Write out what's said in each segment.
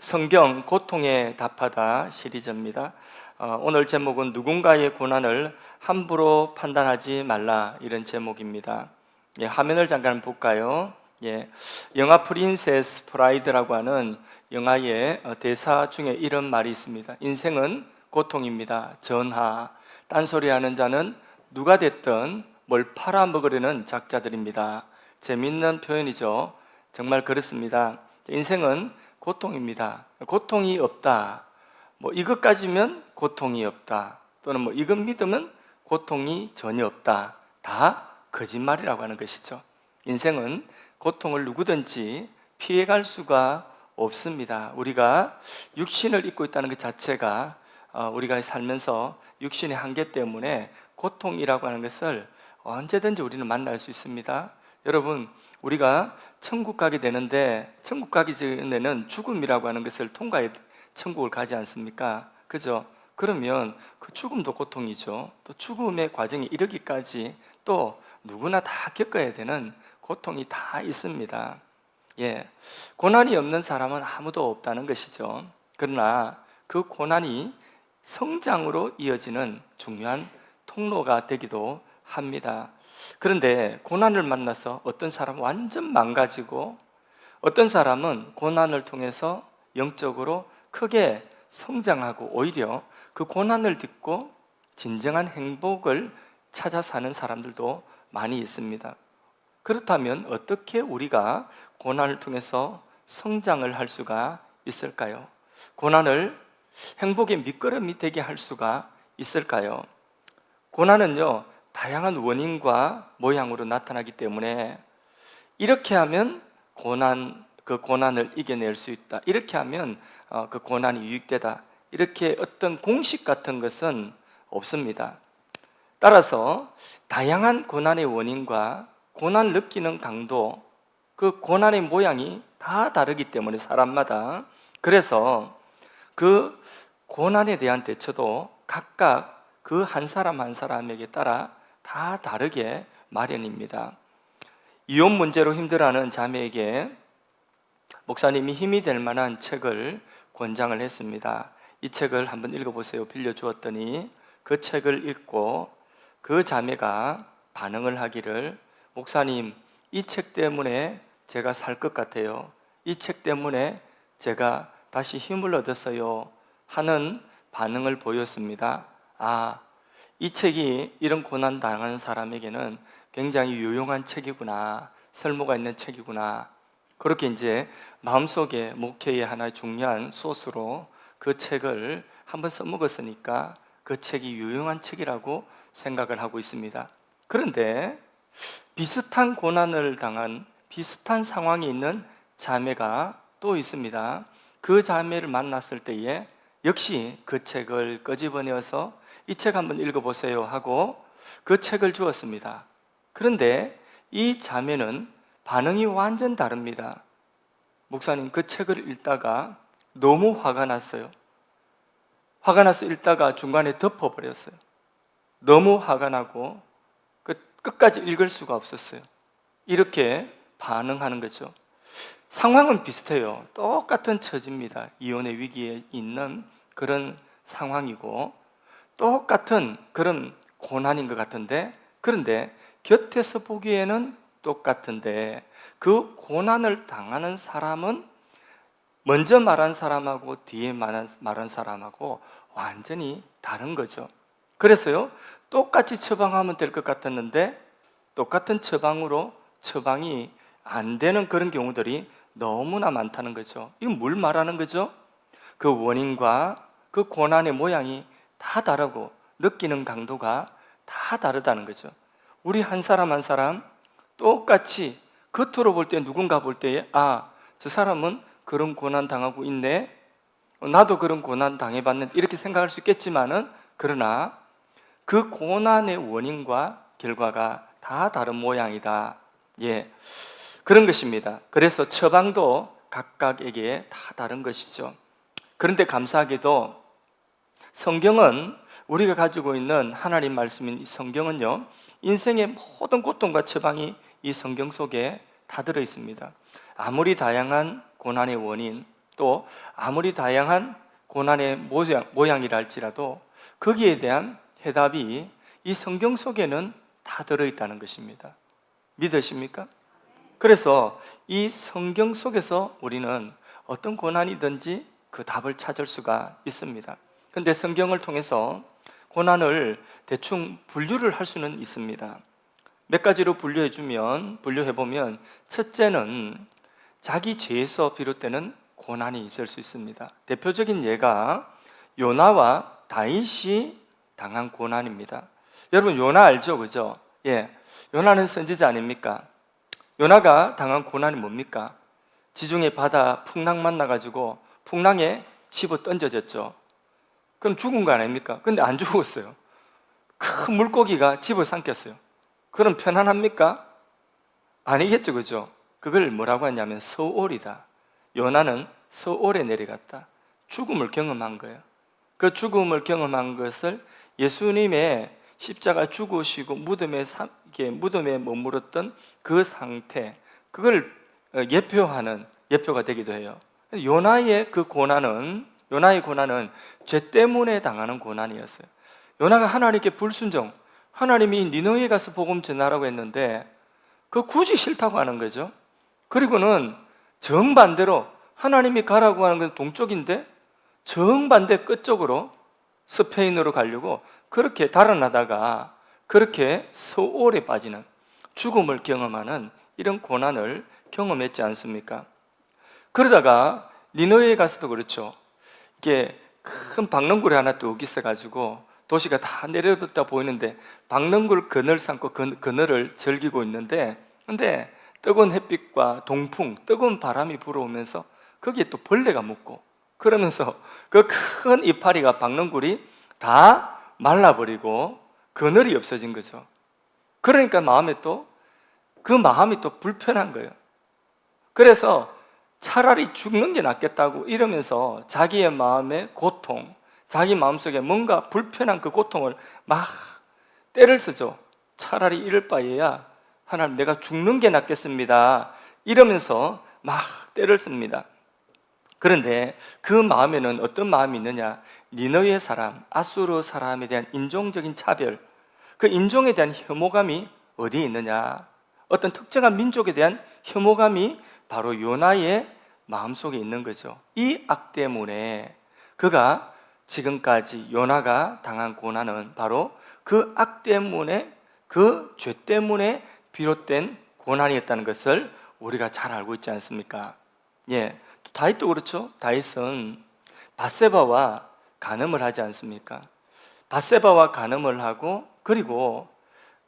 성경 고통에 답하다 시리즈입니다. 오늘 제목은 누군가의 고난을 함부로 판단하지 말라, 이런 제목입니다. 화면을 잠깐 볼까요? 영화 프린세스 프라이드라고 하는 영화의 대사 중에 이런 말이 있습니다. 인생은 고통입니다. 전하, 딴소리하는 자는 누가 됐든 뭘 팔아먹으려는 작자들입니다. 재밌는 표현이죠. 정말 그렇습니다. 인생은 고통입니다. 고통이 없다, 이것까지면 고통이 없다, 또는 이것 믿으면 고통이 전혀 없다, 다 거짓말이라고 하는 것이죠. 인생은 고통을 누구든지 피해갈 수가 없습니다. 우리가 육신을 입고 있다는 것 자체가 우리가 살면서 육신의 한계 때문에 고통이라고 하는 것을 언제든지 우리는 만날 수 있습니다. 여러분, 우리가 천국 가게 되는데 천국 가기 전에는 죽음이라고 하는 것을 통과해 천국을 가지 않습니까? 그죠? 그러면 그 죽음도 고통이죠. 또 죽음의 과정에 이르기까지 또 누구나 다 겪어야 되는 고통이 다 있습니다. 고난이 없는 사람은 아무도 없다는 것이죠. 그러나 그 고난이 성장으로 이어지는 중요한 통로가 되기도 합니다. 그런데 고난을 만나서 어떤 사람은 완전 망가지고, 어떤 사람은 고난을 통해서 영적으로 크게 성장하고, 오히려 그 고난을 딛고 진정한 행복을 찾아 사는 사람들도 많이 있습니다. 그렇다면 어떻게 우리가 고난을 통해서 성장을 할 수가 있을까요? 고난을 행복의 밑거름이 되게 할 수가 있을까요? 고난은요, 다양한 원인과 모양으로 나타나기 때문에 이렇게 하면 그 고난을 이겨낼 수 있다, 이렇게 하면 그 고난이 유익되다, 이렇게 어떤 공식 같은 것은 없습니다. 따라서 다양한 고난의 원인과 고난을 느끼는 강도, 그 고난의 모양이 다 다르기 때문에 사람마다, 그래서 그 고난에 대한 대처도 각각 그 한 사람 한 사람에게 따라 다 다르게 마련입니다. 이혼 문제로 힘들어하는 자매에게 목사님이 힘이 될 만한 책을 권장을 했습니다. 이 책을 한번 읽어보세요 빌려주었더니, 그 책을 읽고 그 자매가 반응을 하기를, 목사님, 이 책 때문에 제가 살 것 같아요, 이 책 때문에 제가 다시 힘을 얻었어요 하는 반응을 보였습니다. 이 책이 이런 고난 당하는 사람에게는 굉장히 유용한 책이구나, 쓸모가 있는 책이구나, 그렇게 이제 마음속에 목회의 하나의 중요한 소스로 그 책을 한번 써먹었으니까 그 책이 유용한 책이라고 생각을 하고 있습니다. 그런데 비슷한 고난을 당한 비슷한 상황에 있는 자매가 또 있습니다. 그 자매를 만났을 때에 역시 그 책을 끄집어내어서 이 책 한번 읽어보세요 하고 그 책을 주었습니다. 그런데 이 자매는 반응이 완전 다릅니다. 목사님, 그 책을 읽다가 너무 화가 났어요. 화가 나서 읽다가 중간에 덮어버렸어요. 너무 화가 나고 끝까지 읽을 수가 없었어요. 이렇게 반응하는 거죠. 상황은 비슷해요. 똑같은 처지입니다. 이혼의 위기에 있는 그런 상황이고 똑같은 그런 고난인 것 같은데, 그런데 곁에서 보기에는 똑같은데 그 고난을 당하는 사람은 먼저 말한 사람하고 뒤에 말한 사람하고 완전히 다른 거죠. 그래서요, 똑같이 처방하면 될 것 같았는데 똑같은 처방으로 처방이 안 되는 그런 경우들이 너무나 많다는 거죠. 이건 뭘 말하는 거죠? 그 원인과 그 고난의 모양이 다 다르고 느끼는 강도가 다 다르다는 거죠. 우리 한 사람 한 사람 똑같이 겉으로 볼 때, 누군가 볼 때에 저 사람은 그런 고난 당하고 있네, 나도 그런 고난 당해봤는데, 이렇게 생각할 수 있겠지만은, 그러나 그 고난의 원인과 결과가 다 다른 모양이다. 그런 것입니다. 그래서 처방도 각각에게 다 다른 것이죠. 그런데 감사하게도 성경은, 우리가 가지고 있는 하나님 말씀인 이 성경은요, 인생의 모든 고통과 처방이 이 성경 속에 다 들어 있습니다. 아무리 다양한 고난의 원인, 또 아무리 다양한 고난의 모양이라 할지라도 거기에 대한 해답이 이 성경 속에는 다 들어있다는 것입니다. 믿으십니까? 그래서 이 성경 속에서 우리는 어떤 고난이든지 그 답을 찾을 수가 있습니다. 그런데 성경을 통해서 고난을 대충 분류를 할 수는 있습니다. 몇 가지로 분류해보면 첫째는 자기 죄에서 비롯되는 고난이 있을 수 있습니다. 대표적인 예가 요나와 다윗이 당한 고난입니다. 여러분 요나 알죠? 그죠? 예, 요나는 선지자 아닙니까? 요나가 당한 고난이 뭡니까? 지중해 바다 풍랑 만나가지고 풍랑에 집어 던져졌죠. 그럼 죽은 거 아닙니까? 근데 안 죽었어요. 큰 물고기가 집어 삼켰어요. 그럼 편안합니까? 아니겠죠, 그죠? 그걸 뭐라고 하냐면 서올이다. 요나는 서올에 내려갔다. 죽음을 경험한 거예요. 그 죽음을 경험한 것을 예수님의 십자가 죽으시고 무덤에 머물렀던 그 상태, 그걸 예표하는 예표가 되기도 해요. 요나의 고난은 죄 때문에 당하는 고난이었어요. 요나가 하나님께 불순종, 하나님이 니느웨에 가서 복음 전하라고 했는데 그거 굳이 싫다고 하는 거죠. 그리고는 정반대로 하나님이 가라고 하는 건 동쪽인데 정반대 끝쪽으로 스페인으로 가려고 그렇게 달아나다가 그렇게 서올에 빠지는 죽음을 경험하는 이런 고난을 경험했지 않습니까? 그러다가 니느웨에 가서도 그렇죠. 이게 큰 박능굴이 하나 뚝 있어가지고 도시가 다 내려붙다 보이는데 박능굴 그늘 삼고 그늘을 즐기고 있는데 근데 뜨거운 햇빛과 동풍, 뜨거운 바람이 불어오면서 거기에 또 벌레가 묻고 그러면서 그 큰 이파리가 박능굴이 다 말라버리고 그늘이 없어진 거죠. 그러니까 그 마음이 또 불편한 거예요. 그래서 차라리 죽는 게 낫겠다고 이러면서 자기의 마음의 고통, 자기 마음속에 뭔가 불편한 그 고통을 막 때를 쓰죠. 차라리 이럴 바에야 하나님 내가 죽는 게 낫겠습니다 이러면서 막 때를 씁니다. 그런데 그 마음에는 어떤 마음이 있느냐? 니느웨 사람, 아수르 사람에 대한 인종적인 차별, 그 인종에 대한 혐오감이 어디에 있느냐? 어떤 특정한 민족에 대한 혐오감이 바로 요나의 마음속에 있는 거죠. 이 악 때문에 그가 지금까지 요나가 당한 고난은 바로 그 악 때문에, 그 죄 때문에 비롯된 고난이었다는 것을 우리가 잘 알고 있지 않습니까? 예, 또 다윗도 그렇죠. 다윗은 밧세바와 간음을 하지 않습니까? 밧세바와 간음을 하고 그리고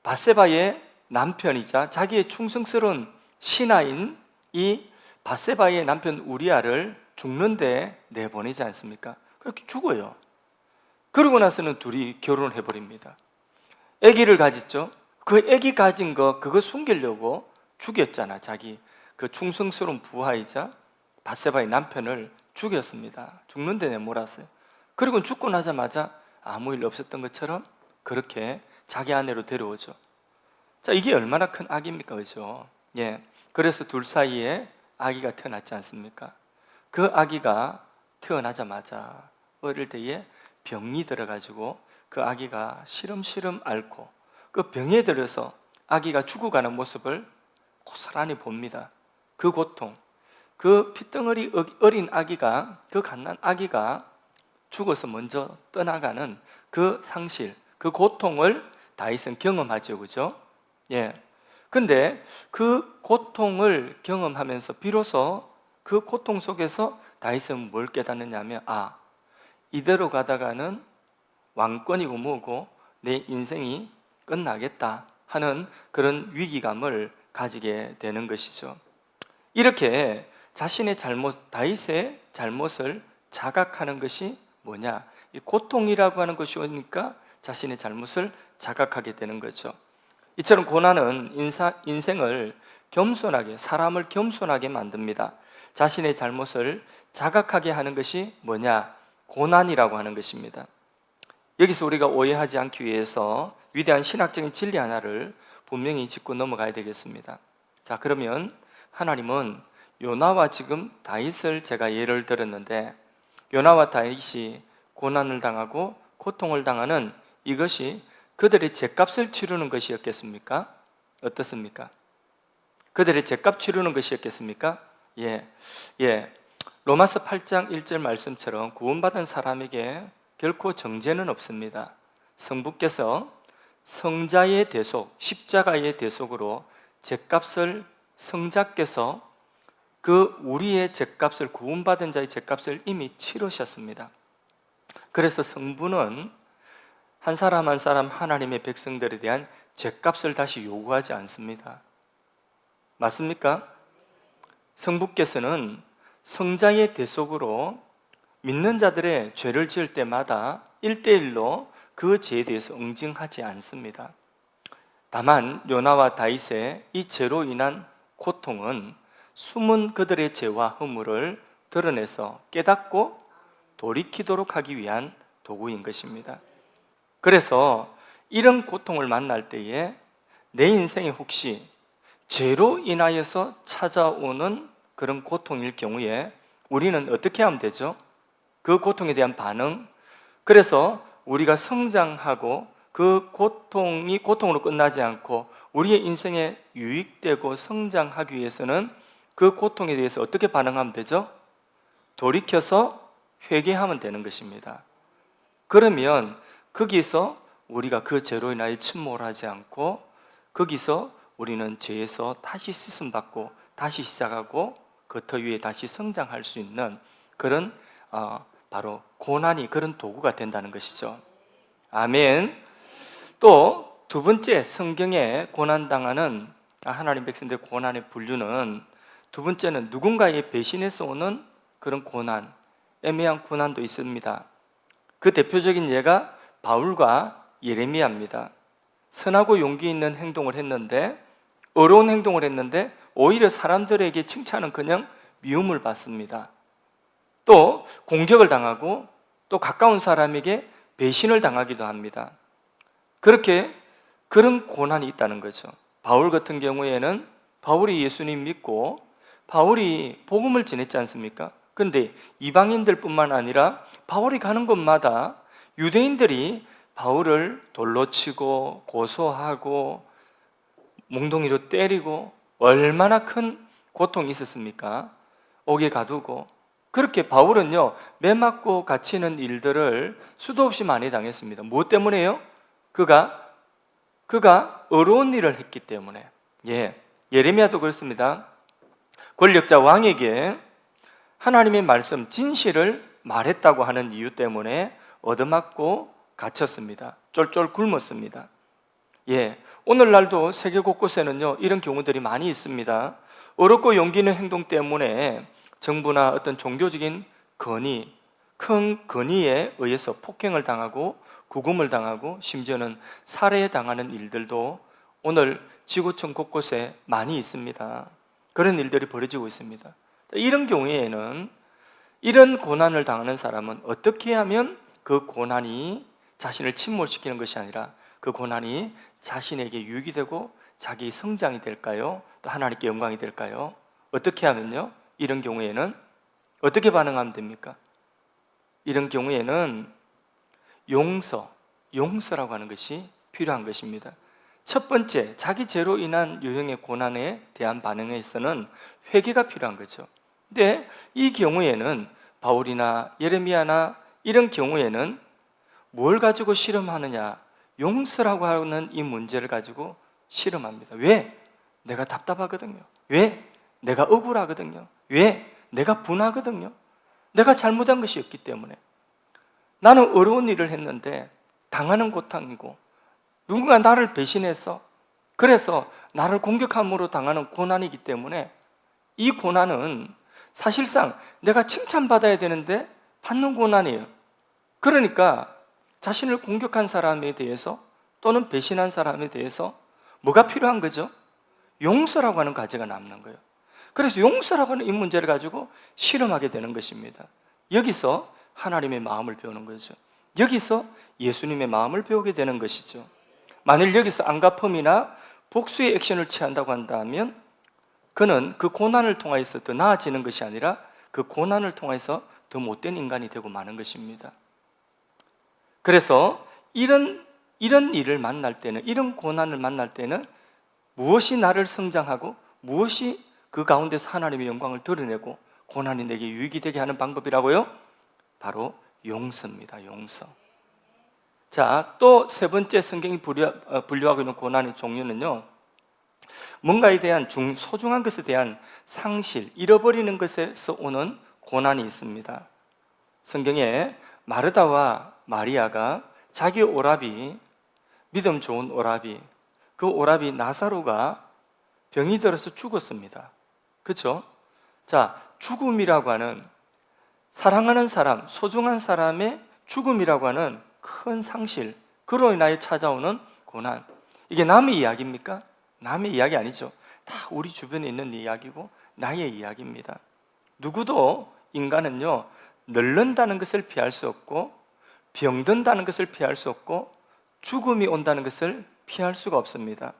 밧세바의 남편이자 자기의 충성스러운 신하인 이 밧세바의 남편 우리아를 죽는데 내보내지 않습니까? 그렇게 죽어요. 그러고 나서는 둘이 결혼을 해버립니다. 아기를 가졌죠. 그 아기 가진 그거 숨기려고 죽였잖아. 자기 그 충성스러운 부하이자 밧세바의 남편을 죽였습니다. 죽는데 내몰았어요. 그리고 죽고 나자마자 아무 일 없었던 것처럼 그렇게 자기 아내로 데려오죠. 자, 이게 얼마나 큰 악입니까? 그죠? 예. 그래서 둘 사이에 아기가 태어났지 않습니까? 그 아기가 태어나자마자 어릴 때에 병이 들어가지고 그 아기가 시름시름 앓고 그 병에 들어서 아기가 죽어가는 모습을 고스란히 봅니다. 그 고통, 그 핏덩어리 어린 아기가, 그 갓난 아기가 죽어서 먼저 떠나가는 그 상실, 그 고통을 다윗은 경험하죠. 그죠? 예. 근데 그 고통을 경험하면서 비로소 그 고통 속에서 다윗은 뭘 깨닫느냐면 이대로 가다가는 왕권이고 뭐고 내 인생이 끝나겠다 하는 그런 위기감을 가지게 되는 것이죠. 이렇게 자신의 다윗의 잘못을 자각하는 것이 뭐냐? 이 고통이라고 하는 것이 오니까 자신의 잘못을 자각하게 되는 거죠. 이처럼 고난은 인생을 겸손하게, 사람을 겸손하게 만듭니다. 자신의 잘못을 자각하게 하는 것이 뭐냐? 고난이라고 하는 것입니다. 여기서 우리가 오해하지 않기 위해서 위대한 신학적인 진리 하나를 분명히 짚고 넘어가야 되겠습니다. 자, 그러면 하나님은 요나와 지금 다윗을 제가 예를 들었는데, 요나와 다윗이 고난을 당하고 고통을 당하는 이것이 그들의 죗값을 치르는 것이었겠습니까? 어떻습니까? 그들의 죗값 치르는 것이었겠습니까? 예. 로마서 8장 1절 말씀처럼 구원받은 사람에게 결코 정죄는 없습니다. 성부께서 성자의 대속, 십자가의 대속으로 죗값을 성자께서 그 우리의 죗값을, 구원받은 자의 죗값을 이미 치르셨습니다. 그래서 성부는 한 사람 한 사람 하나님의 백성들에 대한 죗값을 다시 요구하지 않습니다. 맞습니까? 성부께서는 성자의 대속으로 믿는 자들의 죄를 지을 때마다 1대1로 그 죄에 대해서 응징하지 않습니다. 다만 요나와 다윗의 이 죄로 인한 고통은 숨은 그들의 죄와 허물을 드러내서 깨닫고 돌이키도록 하기 위한 도구인 것입니다. 그래서 이런 고통을 만날 때에 내 인생에 혹시 죄로 인하여서 찾아오는 그런 고통일 경우에 우리는 어떻게 하면 되죠? 그 고통에 대한 반응. 그래서 우리가 성장하고 그 고통이 고통으로 끝나지 않고 우리의 인생에 유익되고 성장하기 위해서는 그 고통에 대해서 어떻게 반응하면 되죠? 돌이켜서 회개하면 되는 것입니다. 그러면 거기서 우리가 그 죄로 인하여 침몰하지 않고 거기서 우리는 죄에서 다시 씻음받고 다시 시작하고 그 터 위에 다시 성장할 수 있는 그런 바로 고난이 그런 도구가 된다는 것이죠. 아멘. 또 두 번째, 성경에 고난당하는 하나님 백성들 고난의 분류는, 두 번째는 누군가의 배신에서 오는 그런 고난, 애매한 고난도 있습니다. 그 대표적인 예가 바울과 예레미야입니다. 선하고 용기 있는 행동을 했는데, 어려운 행동을 했는데 오히려 사람들에게 칭찬은 그냥 미움을 받습니다. 또 공격을 당하고 또 가까운 사람에게 배신을 당하기도 합니다. 그렇게 그런 고난이 있다는 거죠. 바울 같은 경우에는 바울이 예수님 믿고 바울이 복음을 전했지 않습니까? 그런데 이방인들 뿐만 아니라 바울이 가는 곳마다 유대인들이 바울을 돌로 치고 고소하고 몽둥이로 때리고 얼마나 큰 고통이 있었습니까? 옥에 가두고. 그렇게 바울은요, 매 맞고 갇히는 일들을 수도 없이 많이 당했습니다. 무엇 때문에요? 그가 어려운 일을 했기 때문에. 예레미야도 그렇습니다. 권력자 왕에게 하나님의 말씀 진실을 말했다고 하는 이유 때문에 얻어맞고 갇혔습니다. 쫄쫄 굶었습니다. 오늘날도 세계 곳곳에는요, 이런 경우들이 많이 있습니다. 어렵고 용기 있는 행동 때문에 정부나 어떤 종교적인 건의, 큰 건의에 의해서 폭행을 당하고 구금을 당하고 심지어는 살해당하는 일들도 오늘 지구촌 곳곳에 많이 있습니다. 그런 일들이 벌어지고 있습니다. 이런 경우에는, 이런 고난을 당하는 사람은 어떻게 하면 그 고난이 자신을 침몰시키는 것이 아니라 그 고난이 자신에게 유익이 되고 자기 성장이 될까요? 또 하나님께 영광이 될까요? 어떻게 하면요? 이런 경우에는 어떻게 반응하면 됩니까? 이런 경우에는 용서라고 하는 것이 필요한 것입니다. 첫 번째, 자기 죄로 인한 유형의 고난에 대한 반응에서는 회개가 필요한 거죠. 근데 이 경우에는 바울이나 예레미야나 이런 경우에는 뭘 가지고 실험하느냐? 용서라고 하는 이 문제를 가지고 실험합니다. 왜? 내가 답답하거든요. 왜? 내가 억울하거든요. 왜? 내가 분하거든요. 내가 잘못한 것이 없기 때문에. 나는 어려운 일을 했는데 당하는 고통이고 누군가 나를 배신해서 그래서 나를 공격함으로 당하는 고난이기 때문에 이 고난은 사실상 내가 칭찬받아야 되는데 받는 고난이에요. 그러니까 자신을 공격한 사람에 대해서 또는 배신한 사람에 대해서 뭐가 필요한 거죠? 용서라고 하는 과제가 남는 거예요. 그래서 용서라고 하는 이 문제를 가지고 실험하게 되는 것입니다. 여기서 하나님의 마음을 배우는 거죠. 여기서 예수님의 마음을 배우게 되는 것이죠. 만일 여기서 안갚음이나 복수의 액션을 취한다고 한다면 그는 그 고난을 통해서 더 나아지는 것이 아니라 그 고난을 통해서 더 못된 인간이 되고 마는 것입니다. 그래서 이런 일을 만날 때는, 이런 고난을 만날 때는 무엇이 나를 성장하고 무엇이 그 가운데서 하나님의 영광을 드러내고 고난이 내게 유익이 되게 하는 방법이라고요? 바로 용서입니다. 용서. 자, 또 세 번째 성경이 분류하고 있는 고난의 종류는요, 뭔가에 대한 소중한 것에 대한 상실, 잃어버리는 것에서 오는 고난이 있습니다. 성경에 마르다와 마리아가 자기 오라비, 믿음 좋은 오라비, 그 오라비 나사로가 병이 들어서 죽었습니다. 그렇죠? 자, 죽음이라고 하는, 사랑하는 사람, 소중한 사람의 죽음이라고 하는 큰 상실, 그로 인하여 찾아오는 고난, 이게 남의 이야기입니까? 남의 이야기 아니죠. 다 우리 주변에 있는 이야기고 나의 이야기입니다. 누구도 인간은요, 늙는다는 것을 피할 수 없고 병든다는 것을 피할 수 없고 죽음이 온다는 것을 피할 수가 없습니다.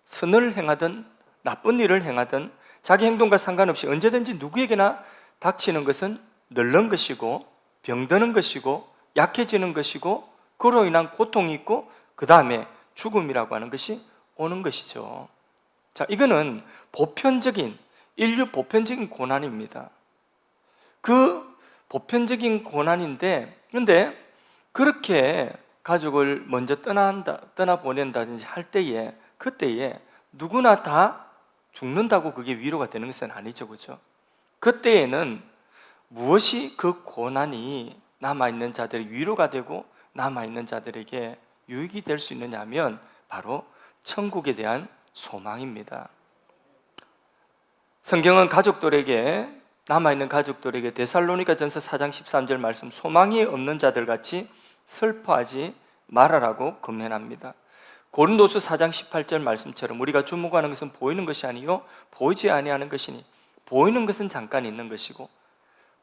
선을 행하든 나쁜 일을 행하든 자기 행동과 상관없이 언제든지 누구에게나 닥치는 것은 늙는 것이고 병드는 것이고 약해지는 것이고 그로 인한 고통이 있고 그 다음에 죽음이라고 하는 것이 오는 것이죠. 자, 이거는 인류 보편적인 고난입니다. 그 보편적인 고난인데, 그런데 그렇게 가족을 먼저 떠나보낸다든지 할 때에, 그때에 누구나 다 죽는다고 그게 위로가 되는 것은 아니죠. 그렇죠? 그때에는 무엇이 그 고난이 남아있는 자들의 위로가 되고 남아있는 자들에게 유익이 될 수 있느냐 하면 바로 천국에 대한 소망입니다. 성경은 남아있는 가족들에게 데살로니가전서 4장 13절 말씀, 소망이 없는 자들 같이 슬퍼하지 말아라고 금면합니다. 고린도서 4장 18절 말씀처럼 우리가 주목하는 것은 보이는 것이 아니요 보이지 아니하는 것이니, 보이는 것은 잠깐 있는 것이고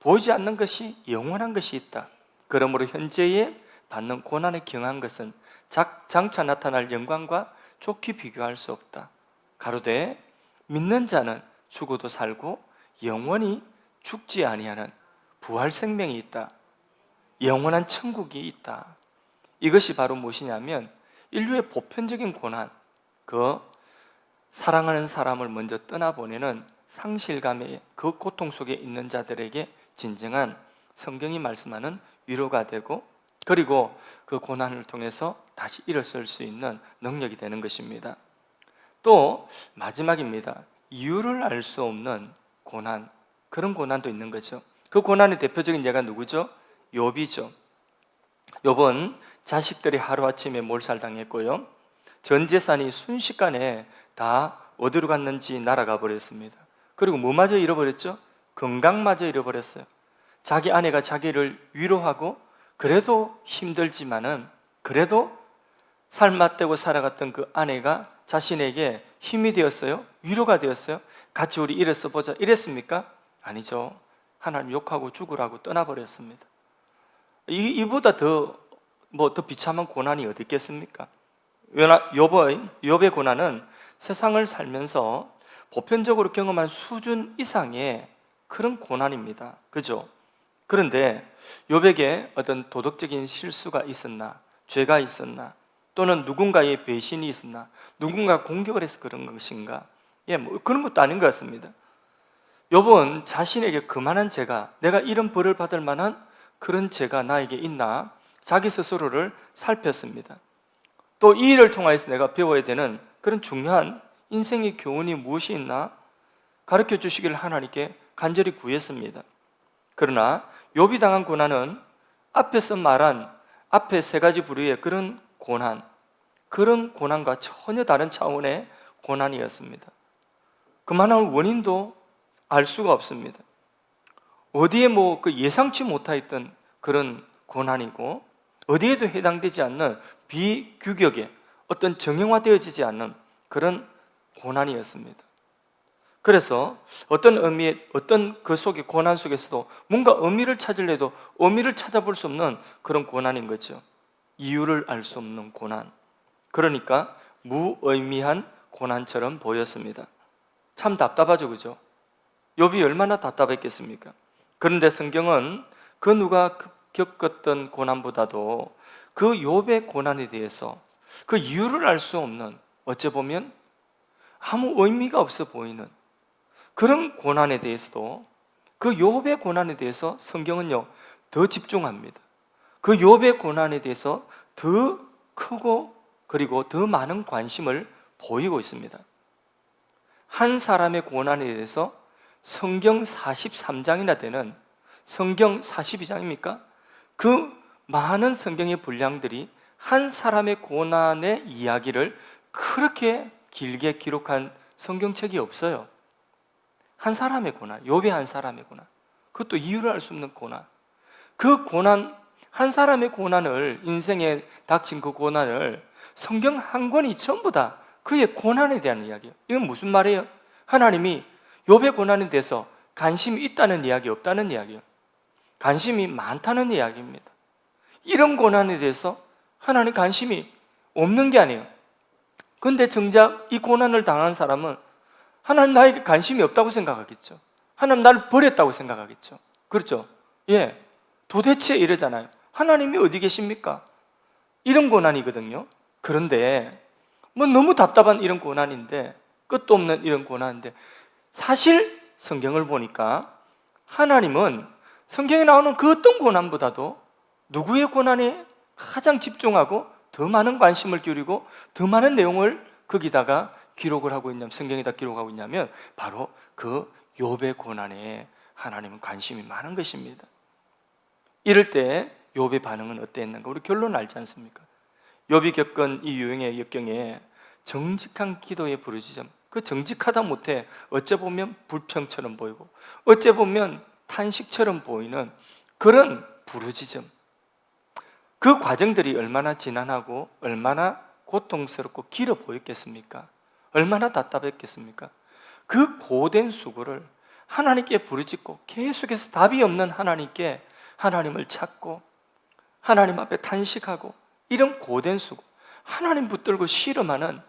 보이지 않는 것이 영원한 것이 있다. 그러므로 현재에 받는 고난에 경한 것은 장차 나타날 영광과 좋게 비교할 수 없다. 가로되 믿는 자는 죽어도 살고 영원히 죽지 아니하는 부활 생명이 있다. 영원한 천국이 있다. 이것이 바로 무엇이냐면 인류의 보편적인 고난, 그 사랑하는 사람을 먼저 떠나보내는 상실감의 그 고통 속에 있는 자들에게 진정한 성경이 말씀하는 위로가 되고, 그리고 그 고난을 통해서 다시 일어설 수 있는 능력이 되는 것입니다. 또 마지막입니다. 이유를 알 수 없는 고난, 그런 고난도 있는 거죠. 그 고난의 대표적인 예가 누구죠? 욥이죠. 욥은 자식들이 하루아침에 몰살당했고요, 전 재산이 순식간에 다 어디로 갔는지 날아가 버렸습니다. 그리고 뭐마저 잃어버렸죠? 건강마저 잃어버렸어요. 자기 아내가 자기를 위로하고 그래도 힘들지만은 그래도 살맛되고 살아갔던 그 아내가 자신에게 힘이 되었어요? 위로가 되었어요? 같이 우리 일어서 보자 이랬습니까? 아니죠. 하나님 욕하고 죽으라고 떠나버렸습니다. 이보다 더 비참한 고난이 어디 있겠습니까? 욥의 고난은 세상을 살면서 보편적으로 경험한 수준 이상의 그런 고난입니다. 그죠? 그런데 욥에게 어떤 도덕적인 실수가 있었나, 죄가 있었나, 또는 누군가의 배신이 있었나, 누군가 공격을 해서 그런 것인가? 그런 것도 아닌 것 같습니다. 욥은 자신에게 그만한 죄가, 내가 이런 벌을 받을 만한 그런 죄가 나에게 있나? 자기 스스로를 살폈습니다. 또 이 일을 통해서 내가 배워야 되는 그런 중요한 인생의 교훈이 무엇이 있나? 가르쳐 주시기를 하나님께 간절히 구했습니다. 그러나 욥이 당한 고난은 앞에서 말한 앞에 세 가지 부류의 그런 고난과 전혀 다른 차원의 고난이었습니다. 그만한 원인도 알 수가 없습니다. 어디에 그 예상치 못했던 그런 고난이고, 어디에도 해당되지 않는 비규격의 어떤 정형화되어지지 않는 그런 고난이었습니다. 그래서 어떤 그 속에 고난 속에서도 뭔가 의미를 찾으려도 의미를 찾아볼 수 없는 그런 고난인 거죠. 이유를 알 수 없는 고난. 그러니까 무의미한 고난처럼 보였습니다. 참 답답하죠, 그죠? 욥이 얼마나 답답했겠습니까? 그런데 성경은 그 누가 겪었던 고난보다도 그 욥의 고난에 대해서 그 이유를 알 수 없는, 어찌 보면 아무 의미가 없어 보이는 그런 고난에 대해서도, 그 욥의 고난에 대해서 성경은요 더 집중합니다. 그 욥의 고난에 대해서 더 크고 그리고 더 많은 관심을 보이고 있습니다. 한 사람의 고난에 대해서 성경 43장이나 되는, 성경 42장입니까? 그 많은 성경의 분량들이 한 사람의 고난의 이야기를 그렇게 길게 기록한 성경책이 없어요. 한 사람의 고난, 욥의 한 사람의 고난, 그것도 이유를 알 수 없는 고난, 그 고난, 한 사람의 고난을, 인생에 닥친 그 고난을 성경 한 권이 전부 다 그의 고난에 대한 이야기예요. 이건 무슨 말이에요? 하나님이 욥의 고난에 대해서 관심이 있다는 이야기, 없다는 이야기예요. 관심이 많다는 이야기입니다. 이런 고난에 대해서 하나님 관심이 없는 게 아니에요. 그런데 정작 이 고난을 당한 사람은 하나님 나에게 관심이 없다고 생각하겠죠. 하나님 나를 버렸다고 생각하겠죠. 그렇죠? 예. 도대체 이러잖아요. 하나님이 어디 계십니까? 이런 고난이거든요. 그런데 뭐 너무 답답한 이런 고난인데, 끝도 없는 이런 고난인데, 사실 성경을 보니까 하나님은 성경에 나오는 그 어떤 고난보다도 누구의 고난에 가장 집중하고 더 많은 관심을 기울이고 더 많은 내용을 거기다가 기록을 하고 있냐면, 성경에다 기록하고 있냐면 바로 그 욥의 고난에 하나님은 관심이 많은 것입니다. 이럴 때 욥의 반응은 어땠는가? 우리 결론 알지 않습니까? 욥이 겪은 이 유형의 역경에 정직한 기도의 부르짖음, 그 정직하다 못해 어째 보면 불평처럼 보이고 어째 보면 탄식처럼 보이는 그런 부르짖음, 그 과정들이 얼마나 지난하고 얼마나 고통스럽고 길어 보였겠습니까? 얼마나 답답했겠습니까? 그 고된 수고를 하나님께 부르짖고 계속해서 답이 없는 하나님께 하나님을 찾고 하나님 앞에 탄식하고, 이런 고된 수고, 하나님 붙들고 씨름하는,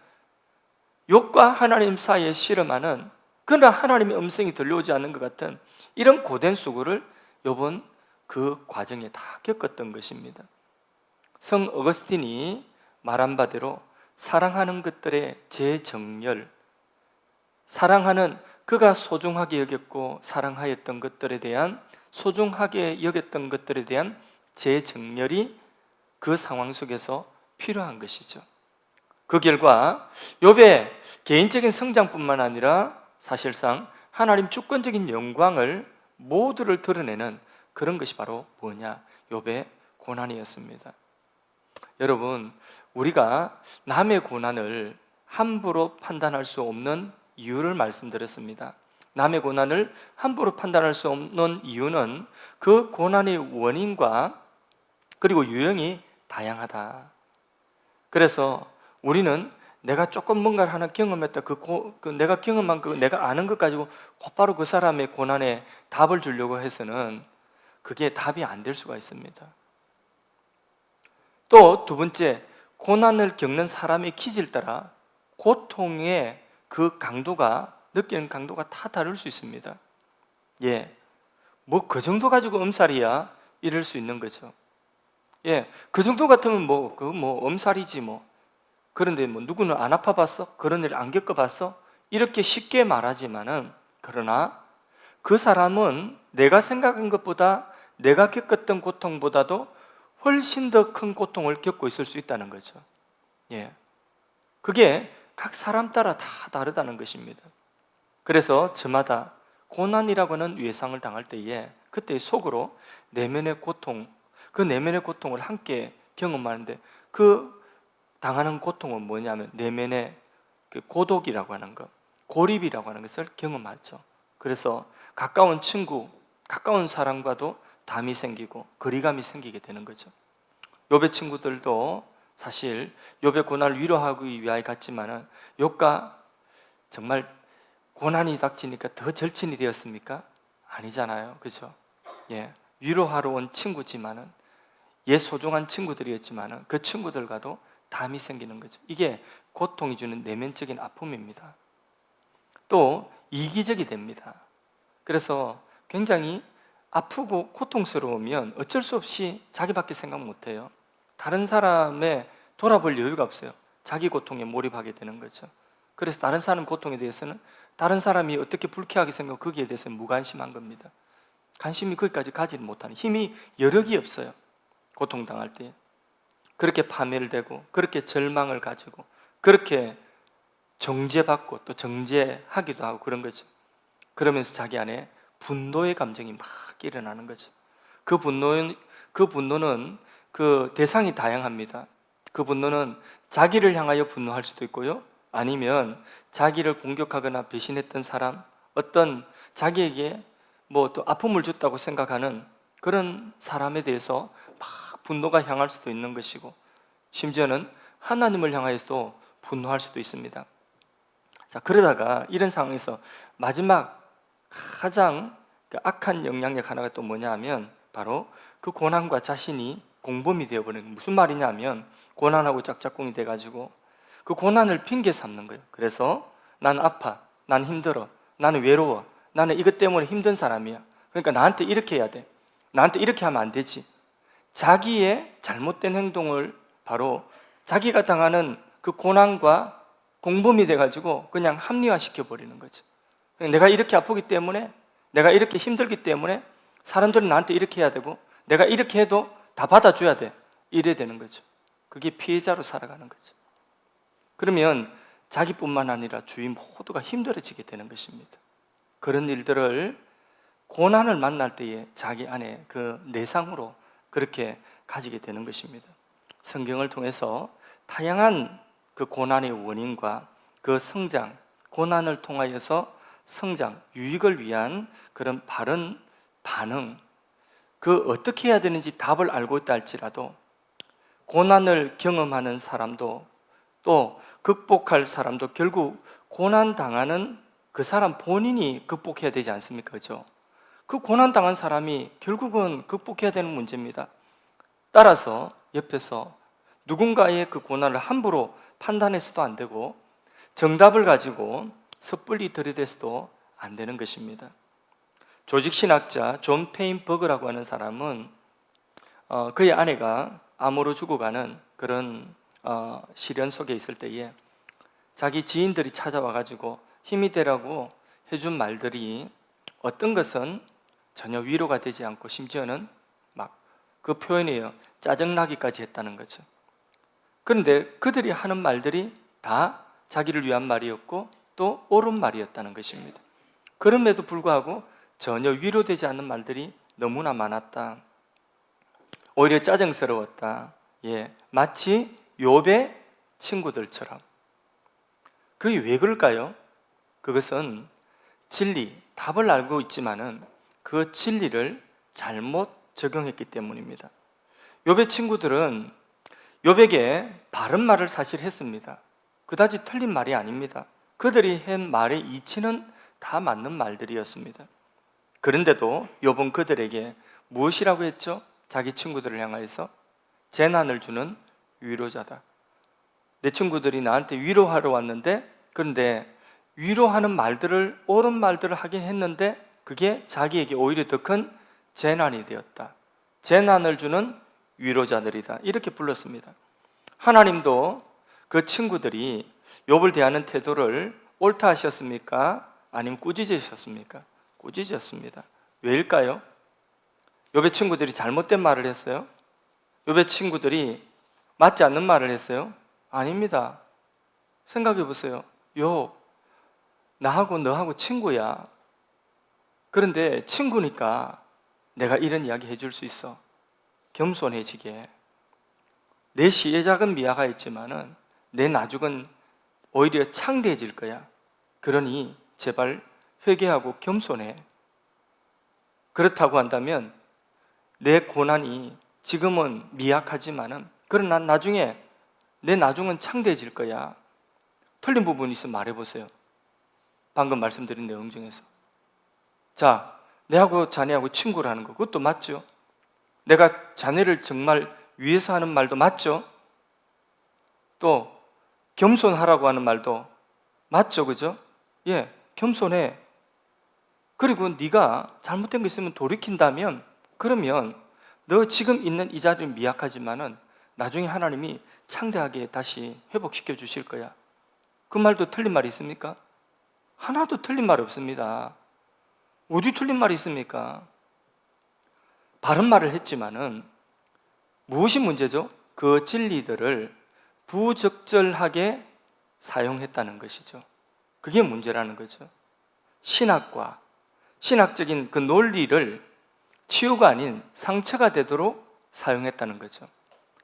욥과 하나님 사이에 씨름하는, 그러나 하나님의 음성이 들려오지 않는 것 같은 이런 고된 수고를 욥은 그 과정에 다 겪었던 것입니다. 성 어거스틴이 말한 바대로 사랑하는 것들의 재정렬, 사랑하는, 그가 소중하게 여겼고 사랑하였던 것들에 대한, 소중하게 여겼던 것들에 대한 재정렬이 그 상황 속에서 필요한 것이죠. 그 결과 욥의 개인적인 성장뿐만 아니라 사실상 하나님 주권적인 영광을 모두를 드러내는 그런 것이 바로 뭐냐? 욥의 고난이었습니다. 여러분, 우리가 남의 고난을 함부로 판단할 수 없는 이유를 말씀드렸습니다. 남의 고난을 함부로 판단할 수 없는 이유는 그 고난의 원인과 그리고 유형이 다양하다. 그래서 우리는 내가 조금 뭔가를 하나 경험했다, 내가 경험한 내가 아는 것 가지고 곧바로 그 사람의 고난에 답을 주려고 해서는 그게 답이 안 될 수가 있습니다. 또 두 번째, 고난을 겪는 사람의 기질 따라 고통의 그 강도가, 느끼는 강도가 다 다를 수 있습니다. 예, 뭐 그 정도 가지고 엄살이야 이럴 수 있는 거죠. 예, 그 정도 같으면 엄살이지 뭐. 그런데 뭐 누구는 안 아파봤어? 그런 일 안 겪어봤어? 이렇게 쉽게 말하지만은, 그러나 그 사람은 내가 생각한 것보다, 내가 겪었던 고통보다도 훨씬 더 큰 고통을 겪고 있을 수 있다는 거죠. 예, 그게 각 사람 따라 다 다르다는 것입니다. 그래서 저마다 고난이라고 하는 외상을 당할 때에 그때 속으로 내면의 고통, 그 내면의 고통을 함께 경험하는데, 그 당하는 고통은 뭐냐면 내면의 그 고독이라고 하는 것, 고립이라고 하는 것을 경험하죠. 그래서 가까운 친구, 가까운 사람과도 담이 생기고 거리감이 생기게 되는 거죠. 욥의 친구들도 사실 욥의 고난을 위로하기 위하여 갔지만은 욥과 정말 고난이 닥치니까 더 절친이 되었습니까? 아니잖아요. 그렇죠? 예, 위로하러 온 친구지만은, 옛 소중한 친구들이었지만은 그 친구들과도 담이 생기는 거죠. 이게 고통이 주는 내면적인 아픔입니다. 또 이기적이 됩니다. 그래서 굉장히 아프고 고통스러우면 어쩔 수 없이 자기밖에 생각 못해요. 다른 사람에 돌아볼 여유가 없어요. 자기 고통에 몰입하게 되는 거죠. 그래서 다른 사람 고통에 대해서는 다른 사람이 어떻게 불쾌하게 생각하고 거기에 대해서는 무관심한 겁니다. 관심이 거기까지 가지는 못하는, 힘이 여력이 없어요. 고통당할 때 그렇게 파멸되고, 그렇게 절망을 가지고, 그렇게 정죄받고 또 정죄하기도 하고 그런 거죠. 그러면서 자기 안에 분노의 감정이 막 일어나는 거죠. 그 분노는 그 대상이 다양합니다. 그 분노는 자기를 향하여 분노할 수도 있고요, 아니면 자기를 공격하거나 배신했던 사람, 어떤 자기에게 뭐 또 아픔을 줬다고 생각하는 그런 사람에 대해서 막 분노가 향할 수도 있는 것이고, 심지어는 하나님을 향하여서도 분노할 수도 있습니다. 자, 그러다가 이런 상황에서 마지막 가장 악한 영향력 하나가 또 뭐냐 하면 바로 그 고난과 자신이 공범이 되어버리는 거예요. 무슨 말이냐 하면 고난하고 짝짝꿍이 돼가지고 그 고난을 핑계 삼는 거예요. 그래서 난 아파, 난 힘들어, 나는 외로워, 나는 이것 때문에 힘든 사람이야, 그러니까 나한테 이렇게 해야 돼, 나한테 이렇게 하면 안 되지. 자기의 잘못된 행동을 바로 자기가 당하는 그 고난과 공범이 돼가지고 그냥 합리화시켜 버리는 거죠. 내가 이렇게 아프기 때문에, 내가 이렇게 힘들기 때문에 사람들은 나한테 이렇게 해야 되고, 내가 이렇게 해도 다 받아줘야 돼, 이래 되는 거죠. 그게 피해자로 살아가는 거죠. 그러면 자기뿐만 아니라 주위 모두가 힘들어지게 되는 것입니다. 그런 일들을 고난을 만날 때에 자기 안에 그 내상으로 그렇게 가지게 되는 것입니다. 성경을 통해서 다양한 그 고난의 원인과 그 성장, 고난을 통하여서 성장, 유익을 위한 그런 바른 반응, 그 어떻게 해야 되는지 답을 알고 있다 할지라도 고난을 경험하는 사람도 또 극복할 사람도 결국 고난당하는 그 사람 본인이 극복해야 되지 않습니까? 그죠? 그 고난당한 사람이 결국은 극복해야 되는 문제입니다. 따라서 옆에서 누군가의 그 고난을 함부로 판단해서도 안 되고 정답을 가지고 섣불리 들이대서도 안 되는 것입니다. 조직신학자 존 페인버그라고 하는 사람은 그의 아내가 암으로 죽어가는 그런 시련 속에 있을 때에 자기 지인들이 찾아와 가지고 힘이 되라고 해준 말들이 어떤 것은 전혀 위로가 되지 않고 심지어는 막 그 표현이에요, 짜증나기까지 했다는 거죠. 그런데 그들이 하는 말들이 다 자기를 위한 말이었고 또 옳은 말이었다는 것입니다. 그럼에도 불구하고 전혀 위로되지 않는 말들이 너무나 많았다. 오히려 짜증스러웠다. 마치 욥의 친구들처럼. 그게 왜 그럴까요? 그것은 진리, 답을 알고 있지만은 그 진리를 잘못 적용했기 때문입니다. 욥의 친구들은 욥에게 바른 말을 사실 했습니다. 그다지 틀린 말이 아닙니다. 그들이 한 말의 이치는 다 맞는 말들이었습니다. 그런데도 욥은 그들에게 무엇이라고 했죠? 자기 친구들을 향하여서 재난을 주는 위로자다. 내 친구들이 나한테 위로하러 왔는데, 그런데 위로하는 말들을, 옳은 말들을 하긴 했는데 그게 자기에게 오히려 더 큰 재난이 되었다. 재난을 주는 위로자들이다, 이렇게 불렀습니다. 하나님도 그 친구들이 욥을 대하는 태도를 옳다 하셨습니까? 아니면 꾸짖으셨습니까? 꾸짖으셨습니다. 왜일까요? 욥의 친구들이 잘못된 말을 했어요? 욥의 친구들이 맞지 않는 말을 했어요? 아닙니다. 생각해 보세요. 욥, 나하고 너하고 친구야. 그런데 친구니까 내가 이런 이야기 해줄 수 있어. 겸손해지게. 내 시작은 미화가 있지만은 내 나중은 오히려 창대해질 거야. 그러니 제발 회개하고 겸손해. 그렇다고 한다면 내 고난이 지금은 미약하지만은 그러나 나중에 내 나중은 창대해질 거야. 틀린 부분이 있으면 말해보세요. 방금 말씀드린 내용 중에서. 자, 내하고 자네하고 친구라는 거, 그것도 맞죠? 내가 자네를 정말 위해서 하는 말도 맞죠? 또 겸손하라고 하는 말도 맞죠? 그죠? 겸손해. 그리고 네가 잘못된 거 있으면 돌이킨다면, 그러면 너 지금 있는 이 자리는 미약하지만은 나중에 하나님이 창대하게 다시 회복시켜 주실 거야. 그 말도 틀린 말이 있습니까? 하나도 틀린 말이 없습니다. 어디 틀린 말이 있습니까? 바른 말을 했지만은 무엇이 문제죠? 그 진리들을 부적절하게 사용했다는 것이죠. 그게 문제라는 거죠. 신학과 신학적인 그 논리를 치유가 아닌 상처가 되도록 사용했다는 거죠.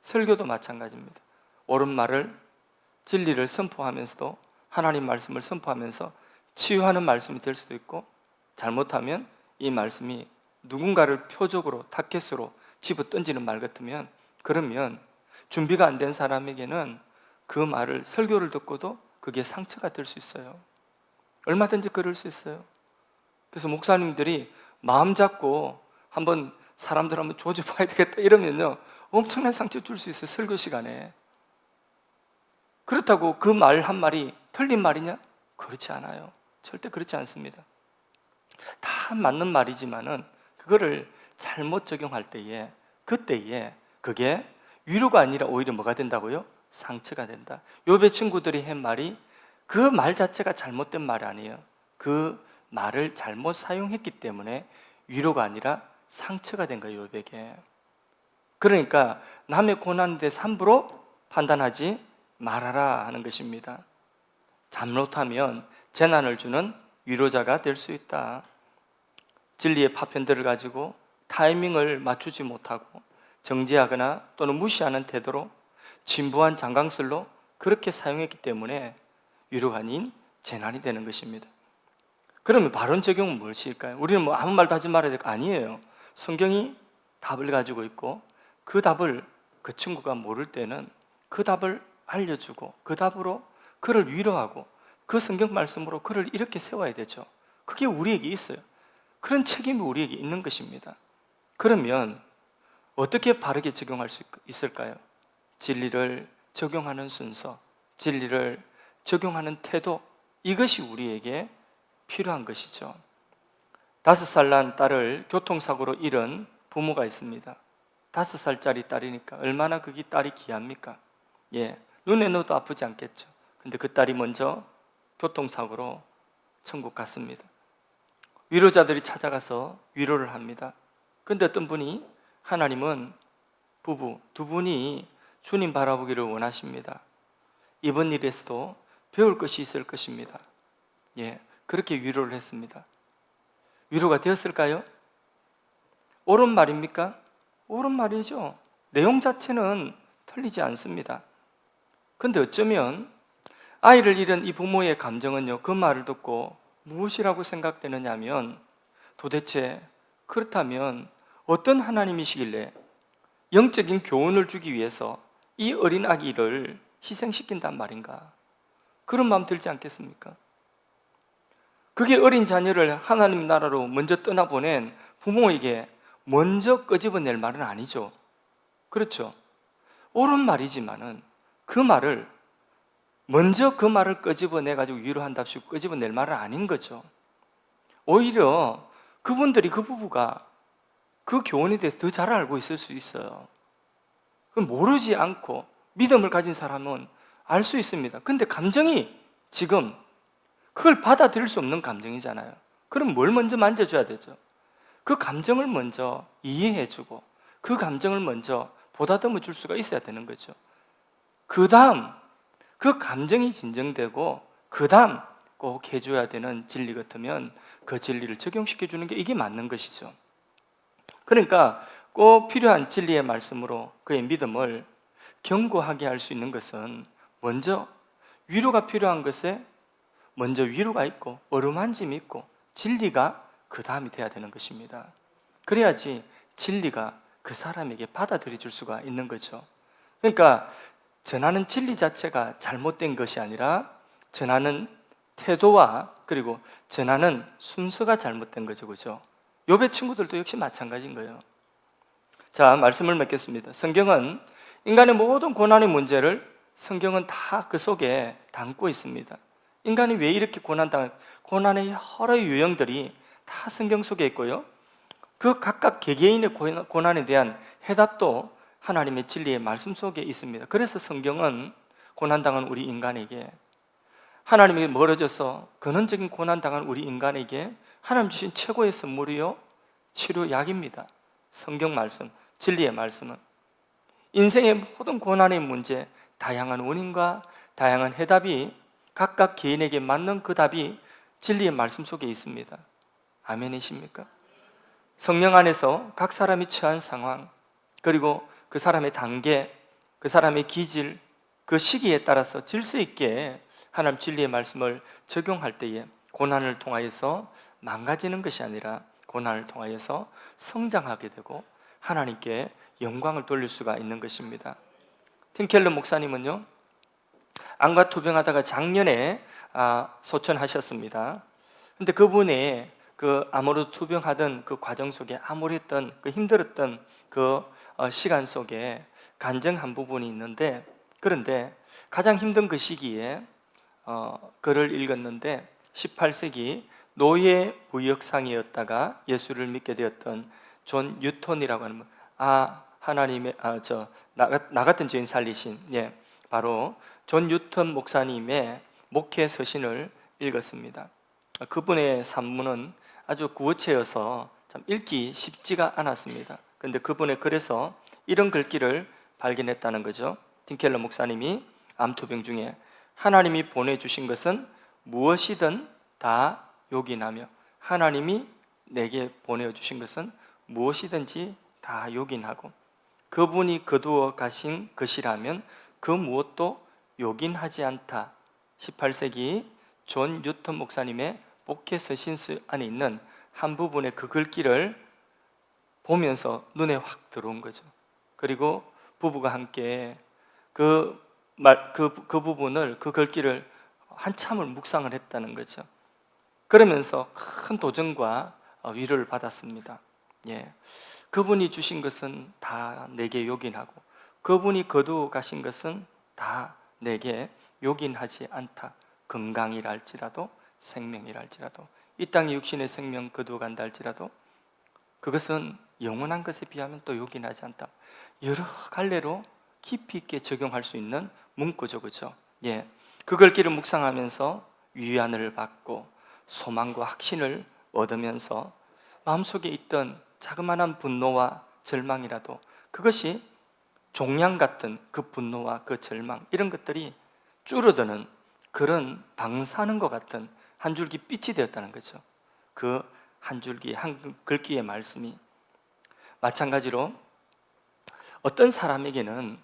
설교도 마찬가지입니다. 옳은 말을, 진리를 선포하면서도 하나님 말씀을 선포하면서 치유하는 말씀이 될 수도 있고, 잘못하면 이 말씀이 누군가를 표적으로, 타켓으로 집어 던지는 말 같으면, 그러면 준비가 안 된 사람에게는 그 말을, 설교를 듣고도 그게 상처가 될 수 있어요. 얼마든지 그럴 수 있어요. 그래서 목사님들이 마음 잡고 한번 사람들 한번 조져봐야 되겠다 이러면요, 엄청난 상처 줄 수 있어요. 설교 시간에. 그렇다고 그 말 한 말이 틀린 말이냐? 그렇지 않아요. 절대 그렇지 않습니다. 다 맞는 말이지만은 그거를 잘못 적용할 때에, 그때에 그게 위로가 아니라 오히려 뭐가 된다고요? 상처가 된다. 욥의 친구들이 한 말이 그 말 자체가 잘못된 말이 아니에요. 그 말을 잘못 사용했기 때문에 위로가 아니라 상처가 된 거예요, 욥에게. 그러니까 남의 고난에 대해서 함부로 판단하지 말아라 하는 것입니다. 잘못하면 재난을 주는 위로자가 될 수 있다. 진리의 파편들을 가지고 타이밍을 맞추지 못하고 정지하거나 또는 무시하는 태도로 진부한 장강설로 그렇게 사용했기 때문에 위로가 아닌 재난이 되는 것입니다. 그러면 바른 적용은 무엇일까요? 우리는 뭐 아무 말도 하지 말아야 될 거 아니에요. 성경이 답을 가지고 있고, 그 답을 그 친구가 모를 때는 그 답을 알려주고 그 답으로 그를 위로하고 그 성경 말씀으로 그를 이렇게 세워야 되죠. 그게 우리에게 있어요. 그런 책임이 우리에게 있는 것입니다. 그러면 어떻게 바르게 적용할 수 있을까요? 진리를 적용하는 순서, 진리를 적용하는 태도, 이것이 우리에게 필요한 것이죠. 5살 난 딸을 교통사고로 잃은 부모가 있습니다. 5살짜리 딸이니까 얼마나 그게 딸이 귀합니까? 예, 눈에 넣어도 아프지 않겠죠. 근데 그 딸이 먼저 교통사고로 천국 갔습니다. 위로자들이 찾아가서 위로를 합니다. 근데 어떤 분이, 하나님은 부부 두 분이 주님 바라보기를 원하십니다. 이번 일에서도 배울 것이 있을 것입니다. 예, 그렇게 위로를 했습니다. 위로가 되었을까요? 옳은 말입니까? 옳은 말이죠. 내용 자체는 틀리지 않습니다. 그런데 어쩌면 아이를 잃은 이 부모의 감정은요, 그 말을 듣고 무엇이라고 생각되느냐 하면, 도대체 그렇다면 어떤 하나님이시길래 영적인 교훈을 주기 위해서 이 어린 아기를 희생시킨단 말인가? 그런 마음 들지 않겠습니까? 그게 어린 자녀를 하나님 나라로 먼저 떠나보낸 부모에게 먼저 끄집어낼 말은 아니죠. 그렇죠? 옳은 말이지만은 그 말을 먼저 그 말을 끄집어내가지고 위로한답시고 끄집어낼 말은 아닌 거죠. 오히려 그분들이, 그 부부가 그 교훈에 대해서 더 잘 알고 있을 수 있어요. 모르지 않고 믿음을 가진 사람은 알 수 있습니다. 근데 감정이 지금 그걸 받아들일 수 없는 감정이잖아요. 그럼 뭘 먼저 만져줘야 되죠? 그 감정을 먼저 이해해주고 그 감정을 먼저 보다듬어 줄 수가 있어야 되는 거죠. 그 다음 그 감정이 진정되고 그 다음 꼭 해줘야 되는 진리 같으면 그 진리를 적용시켜 주는 게 이게 맞는 것이죠. 그러니까 꼭 필요한 진리의 말씀으로 그의 믿음을 견고하게 할 수 있는 것은, 먼저 위로가 필요한 것에 먼저 위로가 있고 어루만짐이 있고 진리가 그 다음이 돼야 되는 것입니다. 그래야지 진리가 그 사람에게 받아들여 줄 수가 있는 거죠. 그러니까 전하는 진리 자체가 잘못된 것이 아니라 전하는 태도와 그리고 전하는 순서가 잘못된 거죠. 그죠? 욥의 친구들도 역시 마찬가지인 거예요. 자, 말씀을 맺겠습니다. 성경은 인간의 모든 고난의 문제를 성경은 다 그 속에 담고 있습니다. 인간이 왜 이렇게 고난의 여러 유형들이 다 성경 속에 있고요. 그 각각 개개인의 고난에 대한 해답도 하나님의 진리의 말씀 속에 있습니다. 그래서 성경은 고난당한 우리 인간에게, 하나님에게 멀어져서 근원적인 고난당한 우리 인간에게 하나님 주신 최고의 선물이요 치료약입니다. 성경 말씀, 진리의 말씀은 인생의 모든 고난의 문제, 다양한 원인과 다양한 해답이 각각 개인에게 맞는 그 답이 진리의 말씀 속에 있습니다. 아멘이십니까? 성령 안에서 각 사람이 처한 상황, 그리고 그 사람의 단계, 그 사람의 기질, 그 시기에 따라서 질서 있게 하나님 진리의 말씀을 적용할 때에 고난을 통하여서 망가지는 것이 아니라 고난을 통하여서 성장하게 되고 하나님께 영광을 돌릴 수가 있는 것입니다. 팀 켈러 목사님은요, 암과 투병하다가 작년에 소천하셨습니다. 근데 그분의 그 암으로 투병하던 그 과정 속에 암울했던 그 힘들었던 그 시간 속에 간증 한 부분이 있는데, 그런데 가장 힘든 그 시기에 글을 읽었는데 18세기 노예 무역상이었다가 예수를 믿게 되었던 존 뉴턴이라고 하는 하나님의 나 같은 죄인 살리신 바로 존 뉴턴 목사님의 목회 서신을 읽었습니다. 그분의 산문은 아주 구어체여서 참 읽기 쉽지가 않았습니다. 그런데 그분의 글에서 이런 글귀를 발견했다는 거죠. 틴켈러 목사님이 암투병 중에 하나님이 보내주신 것은 무엇이든 다 요긴하며, 하나님이 내게 보내주신 것은 무엇이든지 다 요긴하고, 그분이 거두어 가신 것이라면 그 무엇도 요긴하지 않다. 18세기 존 뉴턴 목사님의 목회 서신서 안에 있는 한 부분의 그 글귀를 보면서 눈에 확 들어온 거죠. 그리고 부부가 함께 그 부분을, 그 글귀를 한참을 묵상을 했다는 거죠. 그러면서 큰 도전과 위로를 받았습니다. 그분이 주신 것은 다 내게 요긴하고, 그분이 거두어 가신 것은 다 내게 요긴하지 않다. 건강이라 할지라도, 생명이라 할지라도, 이 땅의 육신의 생명 거두어 간다 할지라도 그것은 영원한 것에 비하면 또 요긴하지 않다. 여러 갈래로 깊이 있게 적용할 수 있는 문구죠, 그렇죠? 그 글귀를 묵상하면서 위안을 받고 소망과 확신을 얻으면서 마음속에 있던 자그마한 분노와 절망이라도, 그것이 종양 같은 그 분노와 그 절망, 이런 것들이 줄어드는 그런 방사능 것 같은 한 줄기 빛이 되었다는 거죠. 그 한 줄기, 한 글귀의 말씀이 마찬가지로 어떤 사람에게는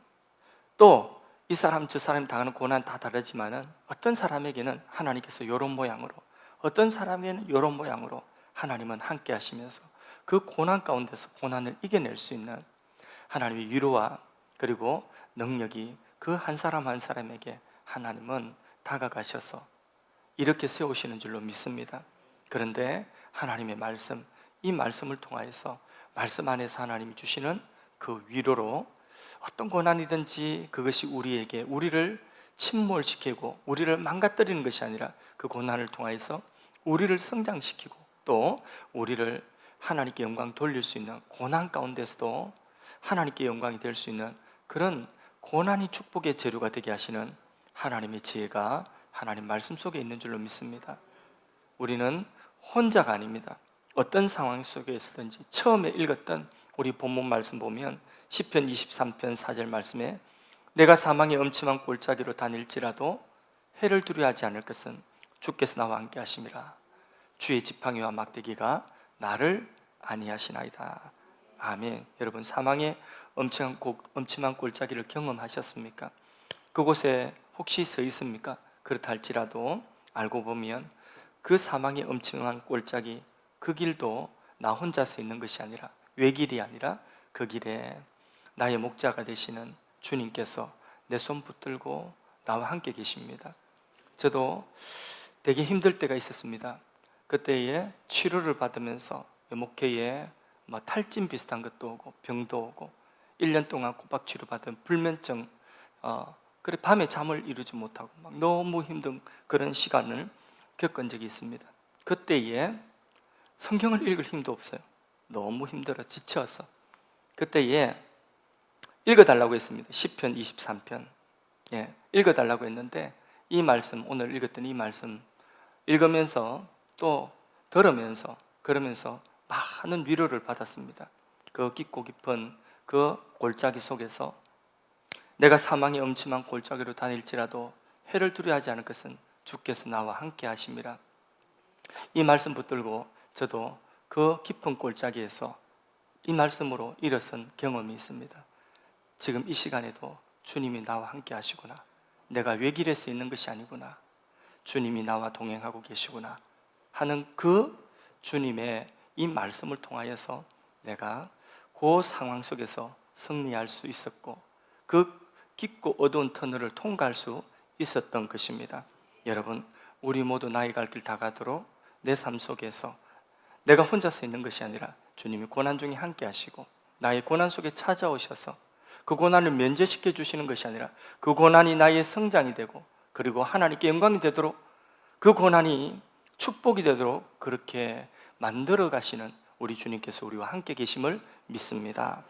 또 이 사람 저 사람이 당하는 고난 다 다르지만은 어떤 사람에게는 하나님께서 이런 모양으로, 어떤 사람에게는 이런 모양으로 하나님은 함께 하시면서 그 고난 가운데서 고난을 이겨낼 수 있는 하나님의 위로와 그리고 능력이 그 한 사람 한 사람에게 하나님은 다가가셔서 이렇게 세우시는 줄로 믿습니다. 그런데 하나님의 말씀, 이 말씀을 통하여서 말씀 안에서 하나님이 주시는 그 위로로 어떤 고난이든지 그것이 우리를 침몰시키고 우리를 망가뜨리는 것이 아니라 그 고난을 통하여서 우리를 성장시키고 또 우리를 하나님께 영광 돌릴 수 있는, 고난 가운데서도 하나님께 영광이 될 수 있는 그런 고난이 축복의 재료가 되게 하시는 하나님의 지혜가 하나님 말씀 속에 있는 줄로 믿습니다. 우리는 혼자가 아닙니다. 어떤 상황 속에 있든지 처음에 읽었던 우리 본문 말씀 보면 시편 23편 4절 말씀에 내가 사망의 엄침한 골짜기로 다닐지라도 해를 두려워하지 않을 것은 주께서 나와 함께 하심이라. 주의 지팡이와 막대기가 나를 안위하시나이다. 아멘. 여러분, 사망의 엄침한 골짜기를 경험하셨습니까? 그곳에 혹시 서 있습니까? 그렇다 할지라도 알고 보면 그 사망의 엄침한 골짜기, 그 길도 나 혼자 서 있는 것이 아니라, 외길이 아니라 그 길에 나의 목자가 되시는 주님께서 내 손 붙들고 나와 함께 계십니다. 저도 되게 힘들 때가 있었습니다. 그때에 치료를 받으면서 목회에 탈진 비슷한 것도 오고 병도 오고 1년 동안 꼬박 치료받은 불면증 그래 밤에 잠을 이루지 못하고 막 너무 힘든 그런 시간을 겪은 적이 있습니다. 그때에 성경을 읽을 힘도 없어요. 너무 힘들어 지쳐서. 그때에 읽어달라고 했습니다. 시편 23편. 예, 읽어달라고 했는데 이 말씀, 오늘 읽었던 이 말씀 읽으면서 또 들으면서 그러면서 많은 위로를 받았습니다. 그 깊고 깊은 그 골짜기 속에서 내가 사망의 엄침한 골짜기로 다닐지라도 해를 두려워하지 않을 것은 주께서 나와 함께 하심이라. 이 말씀 붙들고 저도 그 깊은 골짜기에서 이 말씀으로 일어선 경험이 있습니다. 지금 이 시간에도 주님이 나와 함께 하시구나, 내가 외길에서 있는 것이 아니구나, 주님이 나와 동행하고 계시구나 하는 그 주님의 이 말씀을 통하여서 내가 그 상황 속에서 승리할 수 있었고 그 깊고 어두운 터널을 통과할 수 있었던 것입니다. 여러분, 우리 모두 나의 갈 길 다 가도록 내 삶 속에서 내가 혼자서 있는 것이 아니라 주님이 고난 중에 함께 하시고 나의 고난 속에 찾아오셔서 그 고난을 면제시켜 주시는 것이 아니라 그 고난이 나의 성장이 되고 그리고 하나님께 영광이 되도록 그 고난이 축복이 되도록 그렇게 만들어 가시는 우리 주님께서 우리와 함께 계심을 믿습니다.